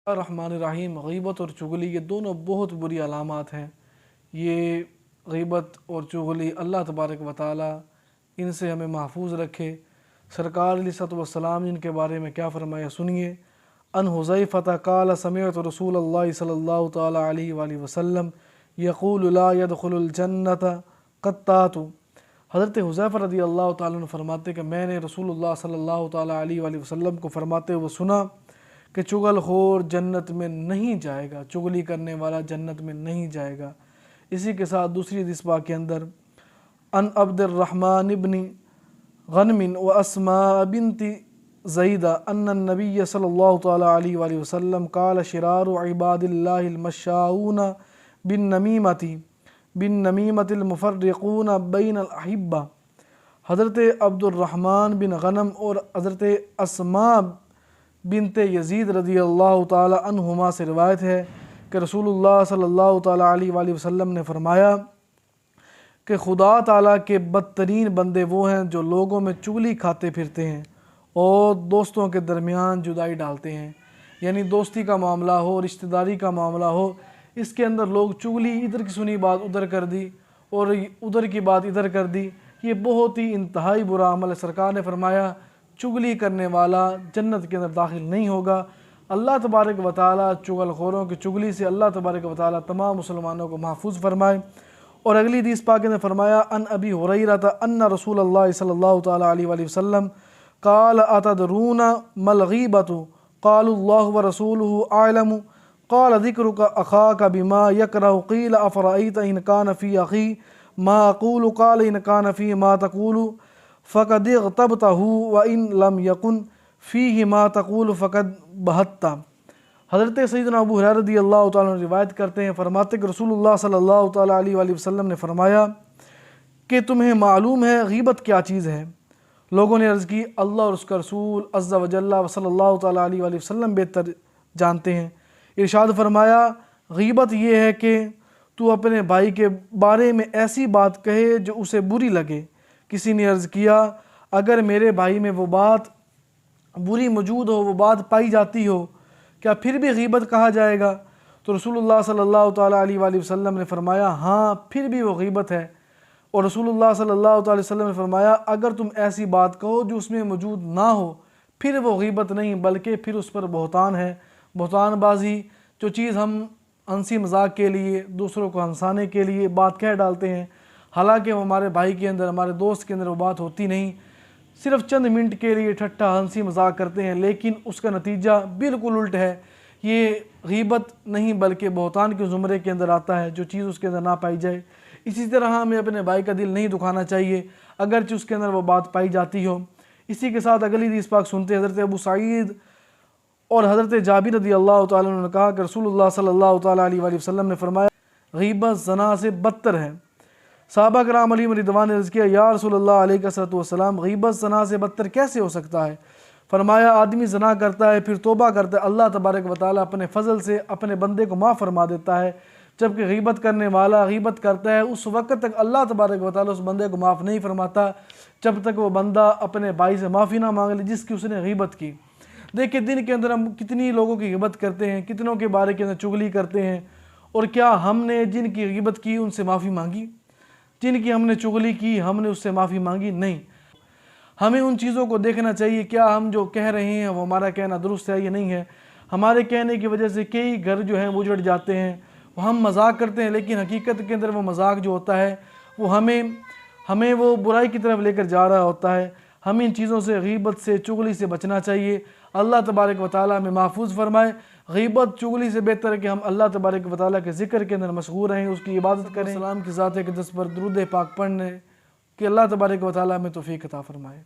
الرحمن الرحیم۔ غیبت اور چغلی یہ دونوں بہت بری علامات ہیں۔ یہ غیبت اور چغلی اللہ تبارک و تعالی ان سے ہمیں محفوظ رکھے۔ سرکار علیہ السلام ان کے بارے میں کیا فرمایا سنیے۔ ان حذیفہ قال سمعت رسول اللہ صلی اللہ تعالی علیہ وآلہ وسلم یقول لا يدخل الجنت قطات۔ حضرت حذیفہ رضی اللہ تعالیٰ عنہ فرماتے کہ میں نے رسول اللہ صلی اللہ تعالی علیہ وآلہ وسلم کو فرماتے ہوئے سنا کہ چغل خور جنت میں نہیں جائے گا، چغلی کرنے والا جنت میں نہیں جائے گا۔ اسی کے ساتھ دوسری حدیث پاک کے اندر ان عبد الرحمن ابن غنم و اسماء بنت زیدہ ان النبی صلی اللہ تعالی علیہ وآلہ وسلم قال شرار عباد اللہ المشاؤون بالنمیمۃ المفرقون بین الاحبہ۔ حضرت عبد الرحمن بن غنم اور حضرت اسماء بنت یزید رضی اللہ تعالی عنہما سے روایت ہے کہ رسول اللہ صلی اللہ تعالی علیہ وآلہ وسلم نے فرمایا کہ خدا تعالیٰ کے بدترین بندے وہ ہیں جو لوگوں میں چغلی کھاتے پھرتے ہیں اور دوستوں کے درمیان جدائی ڈالتے ہیں۔ یعنی دوستی کا معاملہ ہو، رشتہ داری کا معاملہ ہو، اس کے اندر لوگ چغلی ادھر کی سنی بات ادھر کر دی اور ادھر کی بات ادھر کر دی۔ یہ بہت ہی انتہائی برا عمل ہے۔ سرکار نے فرمایا چغلی کرنے والا جنت کے اندر داخل نہیں ہوگا۔ اللہ تبارک و تعالیٰ چغل خوروں کی چغلی سے اللہ تبارک و تعالیٰ تمام مسلمانوں کو محفوظ فرمائے۔ اور اگلی حدیث پاک نے فرمایا ان ابی ہریرہ ان رسول اللہ صلی اللہ تعالیٰ علیہ وآلہ وسلم قال اتدرون ما الغیبۃ قالوا اللہ ورسولہ اعلم قال ذکرک اخاک بما یکرہ قیل افرأیت ان کان فی اخی ما اقول قال ان کان فی ما تقول فقد اغتبتہ وان لم یکن فیہ ما تقول فقد بہتہ۔ حضرت سیدنا ابو ہریرہ رضی اللہ تعالیٰ عنہ روایت کرتے ہیں، فرماتے کہ رسول اللہ صلی اللہ تعالیٰ علیہ وآلہ وسلم نے فرمایا کہ تمہیں معلوم ہے غیبت کیا چیز ہے؟ لوگوں نے عرض کی اللہ اور اس کا رسول عز و جل و صلی اللہ تعالیٰ علیہ وآلہ وسلم بہتر جانتے ہیں۔ ارشاد فرمایا غیبت یہ ہے کہ تو اپنے بھائی کے بارے میں ایسی بات کہے جو اسے بری لگے۔ کسی نے عرض کیا اگر میرے بھائی میں وہ بات بری موجود ہو، وہ بات پائی جاتی ہو، کیا پھر بھی غیبت کہا جائے گا؟ تو رسول اللہ صلی اللہ تعالیٰ علیہ وآلہ وسلم نے فرمایا ہاں پھر بھی وہ غیبت ہے۔ اور رسول اللہ صلی اللہ تعالیٰ علیہ وسلم نے فرمایا اگر تم ایسی بات کہو جو اس میں موجود نہ ہو پھر وہ غیبت نہیں بلکہ پھر اس پر بہتان ہے۔ بہتان بازی جو چیز ہم ہنسی مذاق کے لیے دوسروں کو ہنسانے کے لیے بات کہہ ڈالتے ہیں، حالانکہ وہ ہمارے بھائی کے اندر، ہمارے دوست کے اندر وہ بات ہوتی نہیں، صرف چند منٹ کے لیے ٹھٹا ہنسی مذاق کرتے ہیں، لیکن اس کا نتیجہ بالکل الٹ ہے۔ یہ غیبت نہیں بلکہ بہتان کے زمرے کے اندر آتا ہے، جو چیز اس کے اندر نہ پائی جائے۔ اسی طرح ہمیں اپنے بھائی کا دل نہیں دکھانا چاہیے اگرچہ اس کے اندر وہ بات پائی جاتی ہو۔ اسی کے ساتھ اگلی حدیث پاک سنتے ہیں۔ حضرت ابو سعید اور حضرت جابر رضی اللہ تعالیٰ عنہ نے کہا کہ رسول اللہ صلی اللہ تعالیٰ علیہ وآلہ وسلم نے فرمایا غیبت زنا سے بدتر ہے۔ صحابہ کرام علیہم رضوان نے عرض کیا یا رسول اللہ علیہ السلام غیبت زنا سے بدتر کیسے ہو سکتا ہے؟ فرمایا آدمی زنا کرتا ہے پھر توبہ کرتا ہے، اللہ تبارک و تعالیٰ اپنے فضل سے اپنے بندے کو معاف فرما دیتا ہے، جبکہ غیبت کرنے والا غیبت کرتا ہے اس وقت تک اللہ تبارک و تعالیٰ اس بندے کو معاف نہیں فرماتا جب تک وہ بندہ اپنے بھائی سے معافی نہ مانگ لے جس کی اس نے غیبت کی۔ دیکھیں دن کے اندر ہم کتنی لوگوں کی غیبت کرتے ہیں، کتنوں کے بارے کے اندر چغلی کرتے ہیں، اور کیا ہم نے جن کی غیبت کی ان سے معافی مانگی؟ جن کی ہم نے چغلی کی ہم نے اس سے معافی مانگی؟ نہیں۔ ہمیں ان چیزوں کو دیکھنا چاہیے کیا ہم جو کہہ رہے ہیں وہ ہمارا کہنا درست ہے یا نہیں ہے۔ ہمارے کہنے کی وجہ سے کئی گھر جو ہیں وہ اجڑ جاتے ہیں۔ ہم مذاق کرتے ہیں لیکن حقیقت کے اندر وہ مذاق جو ہوتا ہے وہ ہمیں وہ برائی کی طرف لے کر جا رہا ہوتا ہے۔ ہمیں ان چیزوں سے، غیبت سے، چغلی سے بچنا چاہیے۔ اللہ تبارک و تعالیٰ ہمیں محفوظ فرمائے۔ غیبت چغلی سے بہتر ہے کہ ہم اللہ تبارک و تعالیٰ کے ذکر کے اندر مشغول رہیں، اس کی عبادت کریں، سلام کی ذات اقدس پر درود پاک پڑھنے کہ اللہ تبارک و تعالیٰ ہمیں توفیق عطا فرمائے۔